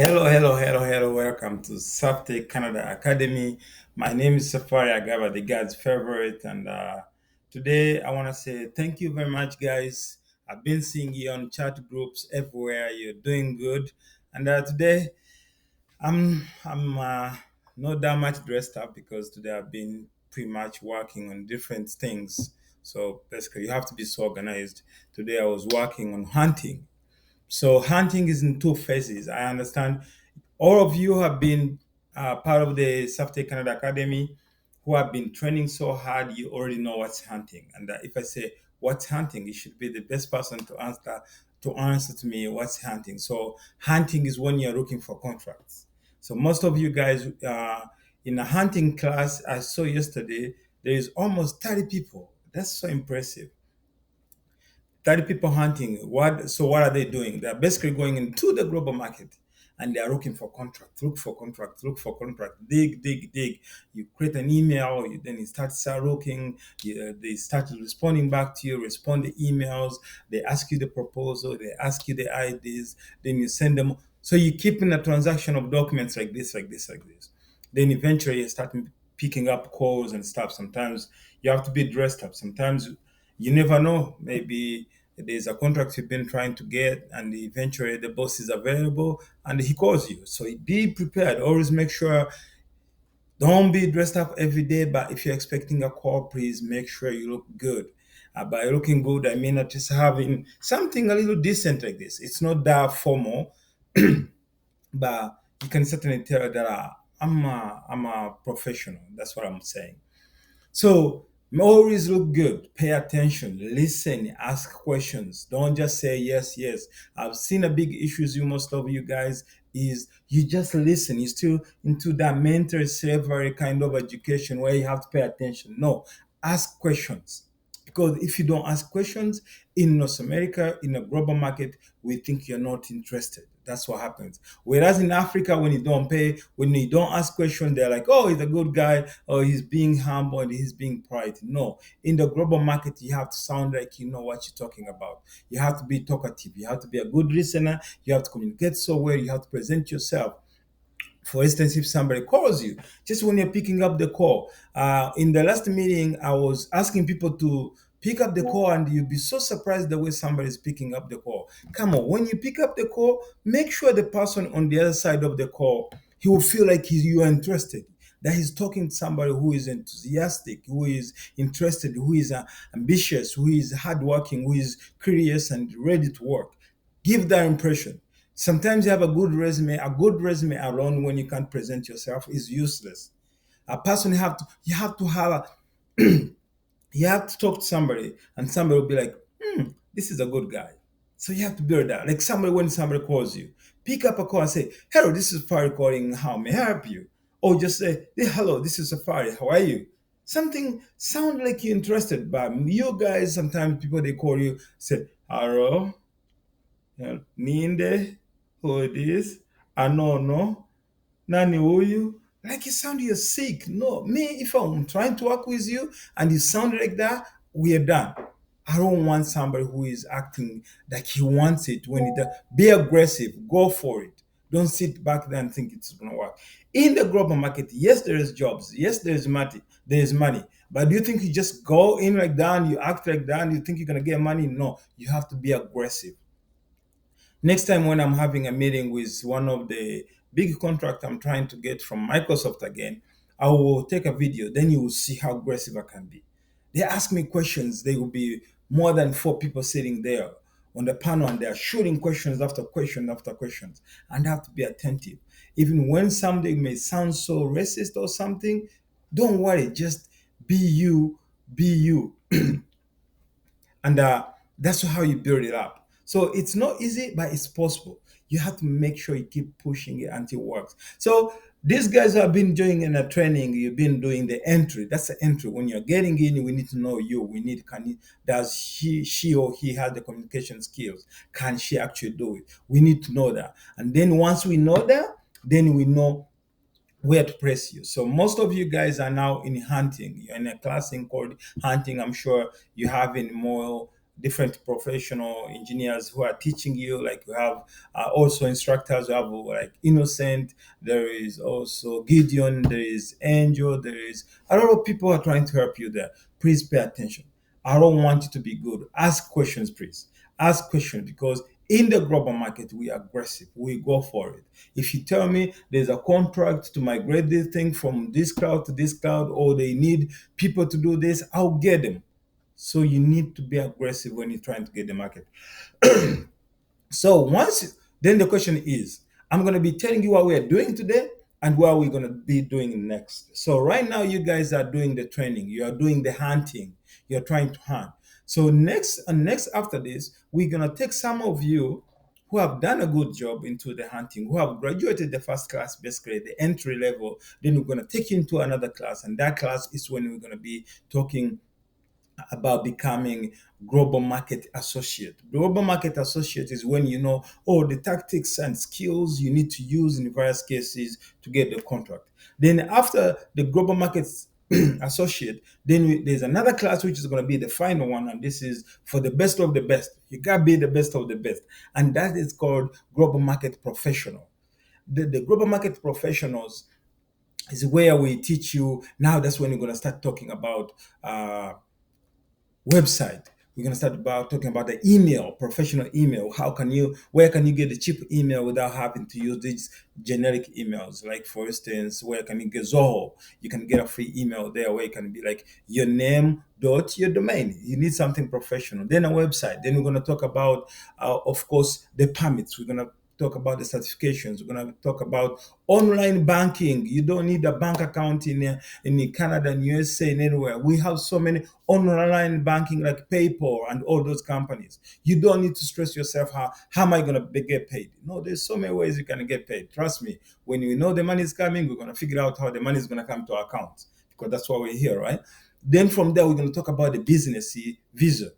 Hello. Welcome to Saftech Canada Academy. My name is Safari Agaba, the God's favorite. And today I want to say thank you very much, guys. I've been seeing you on chat groups everywhere. You're doing good. And today I'm not that much dressed up because today I've been pretty much working on different things. So basically, you have to be so organized. Today I was working on hunting. So hunting is in two phases. I understand all of you have been part of the Saftech Canada Academy who have been training so hard. You already know what's hunting. And if I say what's hunting, you should be the best person to answer to me what's hunting. So hunting is when you're looking for contracts. So most of you guys in a hunting class I saw yesterday, there is almost 30 people. That's so impressive. 30 people hunting. What are they doing? They're basically going into the global market and they are looking for contract, look for contract, dig. You create an email, then you start looking, they start responding back to you, respond the emails, they ask you the proposal, they ask you the IDs, then you send them. So you keep in a transaction of documents like this. Then eventually you start picking up calls and stuff. Sometimes you have to be dressed up. Sometimes you never know. Maybe there's a contract you've been trying to get, and eventually the boss is available and he calls you. So be prepared. Always make sure don't be dressed up every day, but if you're expecting a call, please make sure you look good. By looking good, I mean not just having something a little decent like this. It's not that formal, but you can certainly tell that I'm a professional. That's what I'm saying. So always look good, pay attention, listen, ask questions. Don't just say yes. I've seen a big issues you most of you guys is you just listen. You're still into that mentor slavery kind of education where you have to pay attention. No, ask questions. Because if you don't ask questions in North America, in a global market, we think you're not interested. That's what happens. Whereas in Africa, when you don't ask questions, they're like, oh, he's a good guy, or he's being humble, and he's being polite. No, in the global market, you have to sound like you know what you're talking about. You have to be talkative. You have to be a good listener. You have to communicate so well. You have to present yourself. For instance, if somebody calls you, just when you're picking up the call, in the last meeting, I was asking people to pick up the call, and you'll be so surprised the way somebody's picking up the call. Come on, when you pick up the call, make sure the person on the other side of the call, he will feel like you are interested. That he's talking to somebody who is enthusiastic, who is interested, who is ambitious, who is hardworking, who is curious and ready to work. Give that impression. Sometimes you have a good resume. A good resume alone, when you can't present yourself, is useless. A person you have to have you have to talk to somebody, and somebody will be like, this is a good guy. So you have to build that. Like somebody, when somebody calls you, pick up a call and say, hello, this is Safari calling. How may I help you? Or just say, hey, hello, this is Safari. How are you? Something sound like you're interested, but you guys, sometimes people they call you say, hello, ninde, who it is, anono, nani huyu. Like you sound you're sick. No, me, if I'm trying to work with you and you sound like that, we are done. I don't want somebody who is acting like he wants it when it does. Be aggressive, go for it. Don't sit back there and think it's gonna work. In the global market, yes, there is jobs, yes, there is money. But do you think you just go in like that and you act like that and you think you're gonna get money? No, you have to be aggressive. Next time when I'm having a meeting with one of the big contract I'm trying to get from Microsoft again, I will take a video. Then you will see how aggressive I can be. They ask me questions. There will be more than four people sitting there on the panel, and they are shooting questions after question after questions. And I have to be attentive. Even when something may sound so racist or something, don't worry. Just be you. Be you. And that's how you build it up. So it's not easy, but it's possible. You have to make sure you keep pushing it until it works. So these guys have been doing in a training, you've been doing the entry. That's the entry. When you're getting in, we need to know you. We need, does she or he have the communication skills? Can she actually do it? We need to know that. And then once we know that, then we know where to press you. So most of you guys are now in hunting. You're in a class in called hunting. I'm sure you have in more different professional engineers who are teaching you. Like you have also instructors who have like Innocent. There is also Gideon. There is Angel. There is a lot of people who are trying to help you there. Please pay attention. I don't want you to be good. Ask questions, please. Ask questions because in the global market, we are aggressive. We go for it. If you tell me there's a contract to migrate this thing from this cloud to this cloud, or they need people to do this, I'll get them. So you need to be aggressive when you're trying to get the market. So then the question is, I'm going to be telling you what we are doing today and what we're going to be doing next. So right now, you guys are doing the training. You are doing the hunting. You're trying to hunt. So next after this, we're going to take some of you who have done a good job into the hunting, who have graduated the first class, basically the entry level. Then we're going to take you into another class, and that class is when we're going to be talking about becoming global market associate. Global market associate is when you know all the tactics and skills you need to use in various cases to get the contract. Then after the global market associate, then there's another class which is going to be the final one, and this is for the best of the best. You gotta be the best of the best, and that is called global market professional. The global market professionals is where we teach you. Now that's when you're going to start talking about website. We're going to start about talking about the email, professional email. Where can you get a cheap email without having to use these generic emails? Like, for instance, where can you get Zoho? You can get a free email there where you can be like your name dot your domain. You need something professional. Then a website. Then we're going to talk about, of course, the permits. We're going to talk about the certifications. We're going to talk about online banking. You don't need a bank account in Canada and USA and anywhere. We have so many online banking like PayPal and all those companies. You don't need to stress yourself, how am I going to get paid? No, there's so many ways you can get paid. Trust me, when you know the money is coming, we're going to figure out how the money is going to come to our account, because that's why we're here, right? Then from there, we're going to talk about the business visa,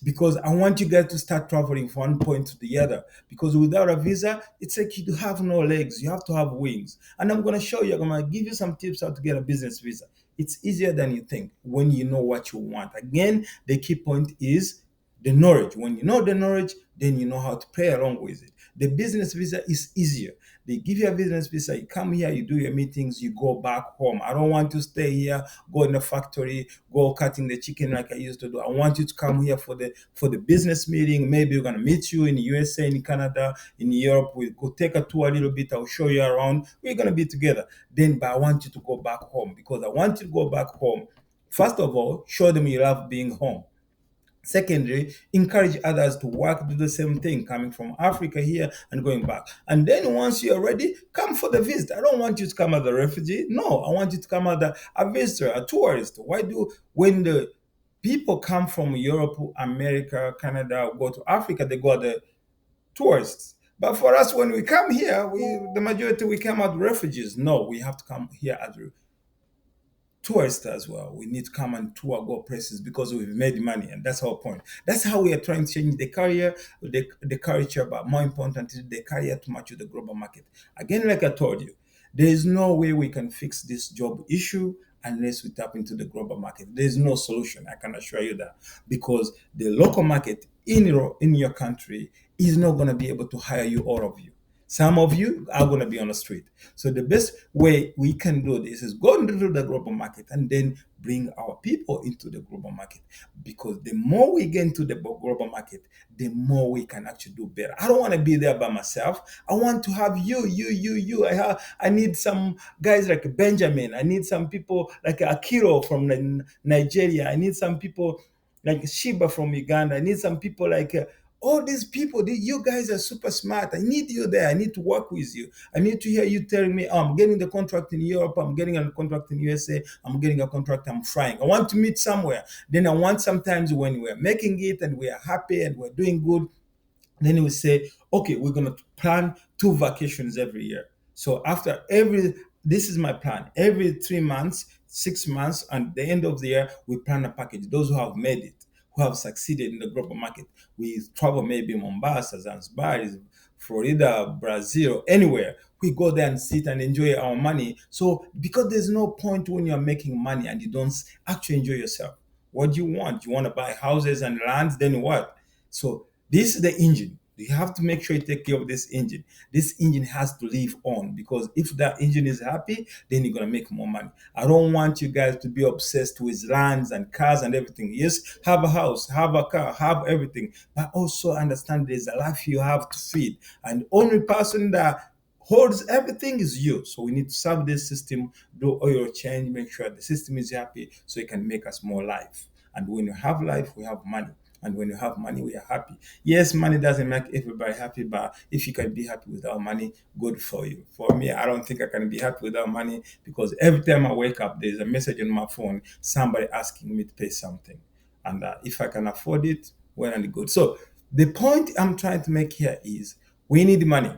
because I want you guys to start traveling from one point to the other. Because without a visa, it's like you have no legs. You have to have wings. And I'm going to show you, I'm going to give you some tips how to get a business visa. It's easier than you think when you know what you want. Again, the key point is the knowledge. When you know the knowledge, then you know how to play along with it. The business visa is easier. They give you a business visa, you come here, you do your meetings, you go back home. I don't want to stay here, go in the factory, go cutting the chicken like I used to do. I want you to come here for the business meeting. Maybe we're gonna meet you in the USA, in Canada, in Europe. We go take a tour a little bit. I'll show you around. We're gonna be together. But I want you to go back home, because I want you to go back home. First of all, show them you love being home. Secondly, encourage others to work, do the same thing, coming from Africa here and going back. And then once you're ready, come for the visit. I don't want you to come as a refugee. No, I want you to come as a visitor, a tourist. When the people come from Europe, America, Canada, go to Africa, they go as the tourists. But for us, when we come here, the majority, we come as refugees. No, we have to come here as tourists as well. We need to come and tour, go places, because we've made money, and that's our point. That's how we are trying to change the career, the culture, but more important is the career to match with the global market. Again, like I told you, there is no way we can fix this job issue unless we tap into the global market. There's no solution, I can assure you that, because the local market in your country is not going to be able to hire you, all of you. Some of you are going to be on the street. So the best way we can do this is go into the global market and then bring our people into the global market. Because the more we get into the global market, the more we can actually do better. I don't want to be there by myself. I want to have you. I need some guys like Benjamin. I need some people like Akiro from Nigeria. I need some people like Shiba from Uganda. I need some people like all these people. You guys are super smart. I need you there. I need to work with you. I need to hear you telling me, oh, I'm getting the contract in Europe. I'm getting a contract in USA. I'm getting a contract. I'm flying. I want to meet somewhere. Then I want sometimes when we're making it and we are happy and we're doing good, then we say, okay, we're going to plan 2 vacations every year. So this is my plan. Every 3 months, 6 months, and the end of the year, we plan a package. Those who have made it, who have succeeded in the global market, we travel maybe Mombasa, Zanzibar, Florida, Brazil, anywhere. We go there and sit and enjoy our money. So because there's no point when you're making money and you don't actually enjoy yourself. What do you want? You want to buy houses and lands? Then what? So this is the engine. You have to make sure you take care of this engine. This engine has to live on, because if that engine is happy, then you're gonna make more money. I don't want you guys to be obsessed with lands and cars and everything. Yes, have a house, have a car, have everything, but also understand there's a life you have to feed. And the only person that holds everything is you. So we need to serve this system, do oil change, make sure the system is happy so it can make us more life. And when you have life, we have money. And when you have money, we are happy. Yes, money doesn't make everybody happy, but if you can be happy without money, good for you. For me, I don't think I can be happy without money, because every time I wake up, there's a message on my phone, somebody asking me to pay something. And if I can afford it, well and good. So the point I'm trying to make here is we need money.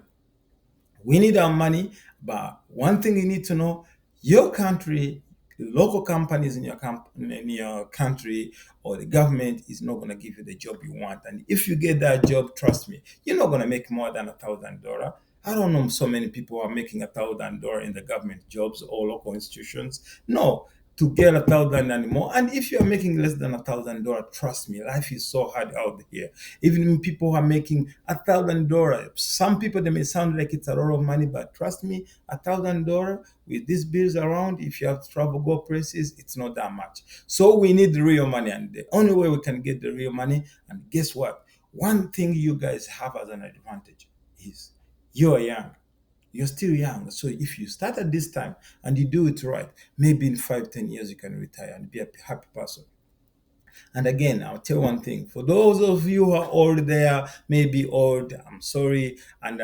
We need our money, but one thing you need to know: your country, local companies in in your country, or the government is not going to give you the job you want. And if you get that job, trust me, you're not going to make more than $1,000. I don't know so many people who are making $1,000 in the government jobs or local institutions. No, to get 1,000 anymore. And if you're making less than $1,000, trust me, life is so hard out here. Even people who are making $1,000, some people, they may sound like it's a lot of money, but trust me, $1,000 with these bills around, if you have to travel, go places, it's not that much. So we need the real money, and the only way we can get the real money. And guess what? One thing you guys have as an advantage is you're young. You're still young. So if you start at this time and you do it right, maybe in 5, 10 years you can retire and be a happy person. And again, I'll tell one thing: for those of you who are old there, maybe old, I'm sorry. And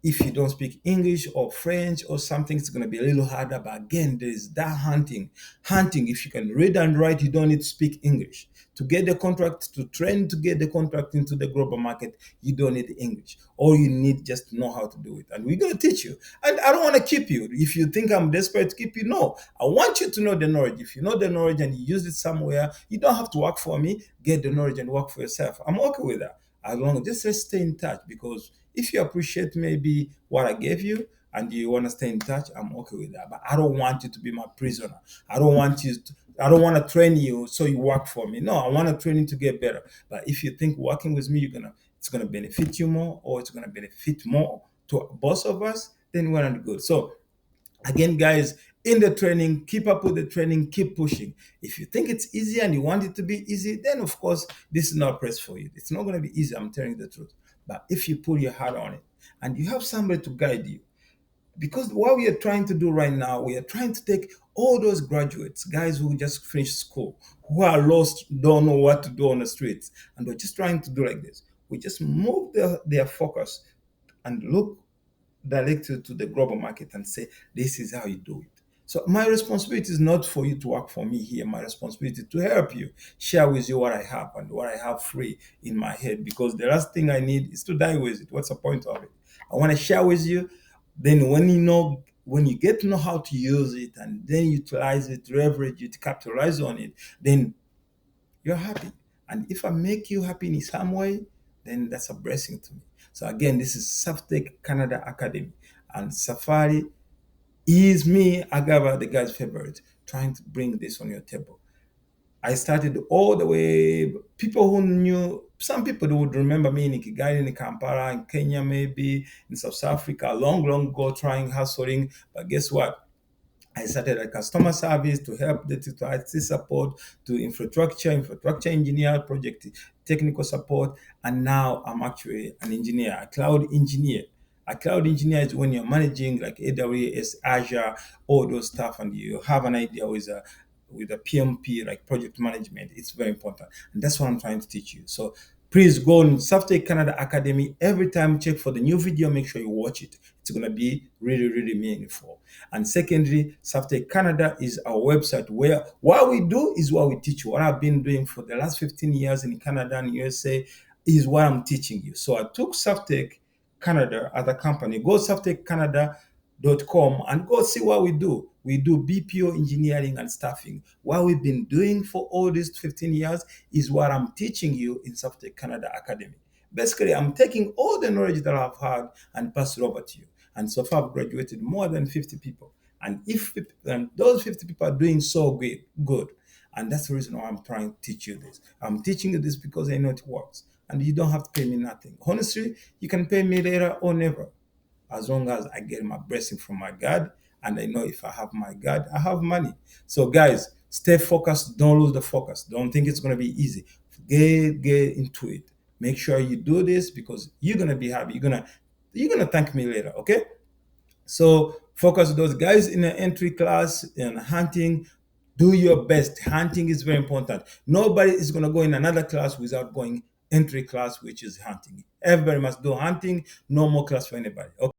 if you don't speak English or French or something, it's going to be a little harder. But again, there is that hunting. Hunting, if you can read and write, you don't need to speak English. To get the contract, to train to get the contract into the global market, you don't need English. All you need just to know how to do it. And we're going to teach you. And I don't want to keep you. If you think I'm desperate to keep you, no. I want you to know the knowledge. If you know the knowledge and you use it somewhere, you don't have to work for me. Get the knowledge and work for yourself. I'm okay with that. As long as just let's stay in touch, because if you appreciate maybe what I gave you and you want to stay in touch, I'm okay with that. But I don't want you to be my prisoner. I don't want to train you so you work for me. No, I want to train you to get better. But if you think working with me, it's gonna benefit you more, or it's gonna benefit more to both of us, then we're not good. So again, guys, in the training, keep up with the training, keep pushing. If you think it's easy and you want it to be easy, then of course this is not a place for you. It's not going to be easy, I'm telling you the truth. But if you put your heart on it and you have somebody to guide you, because what we are trying to do right now, we are trying to take all those graduates, guys who just finished school, who are lost, don't know what to do on the streets, and we're just trying to do like this. We just move their focus and look directed to the global market and say, this is how you do it. So my responsibility is not for you to work for me here. My responsibility is to help you, share with you what I have and what I have free in my head. Because the last thing I need is to die with it. What's the point of it? I want to share with you. Then when you get to know how to use it and then utilize it, leverage it, capitalize on it, then you're happy. And if I make you happy in some way, then that's a blessing to me. So again, this is Saftech Canada Academy, and Safari is me, Agaba, the guy's favorite, trying to bring this on your table. I started all the way. People who knew, some people who would remember me in Kigali, in Kampala, in Kenya, maybe in South Africa, long, long ago, trying hustling. But guess what? I started a customer service to help to IT support, to infrastructure engineer, project technical support, and now I'm actually an engineer, a cloud engineer. A cloud engineer is when you're managing like AWS, Azure, all those stuff, and you have an idea with a PMP, like project management. It's very important, and that's what I'm trying to teach you. So please go on Saftech Canada Academy. Every time check for the new video, make sure you watch it. It's going to be really, really meaningful. And secondly, Saftech Canada is our website where what we do is what we teach you. What I've been doing for the last 15 years in Canada and USA is what I'm teaching you. So I took Saftech Canada as a company. Go saftechcanada.com and go see what we do. We do BPO engineering and staffing. What we've been doing for all these 15 years is what I'm teaching you in Saftech Canada Academy. Basically, I'm taking all the knowledge that I've had and pass it over to you. And so far, I've graduated more than 50 people. And if those 50 people are doing so good, And that's the reason why I'm trying to teach you this. I'm teaching you this because I know it works. And you don't have to pay me nothing. Honestly, you can pay me later or never, as long as I get my blessing from my God. And I know if I have my God, I have money. So, guys, stay focused. Don't lose the focus. Don't think it's going to be easy. Get into it. Make sure you do this because you're going to be happy. You're gonna thank me later. Okay. So focus on those guys in the entry class and hunting. Do your best. Hunting is very important. Nobody is going to go in another class without going entry class, which is hunting. Everybody must do hunting. No more class for anybody. Okay.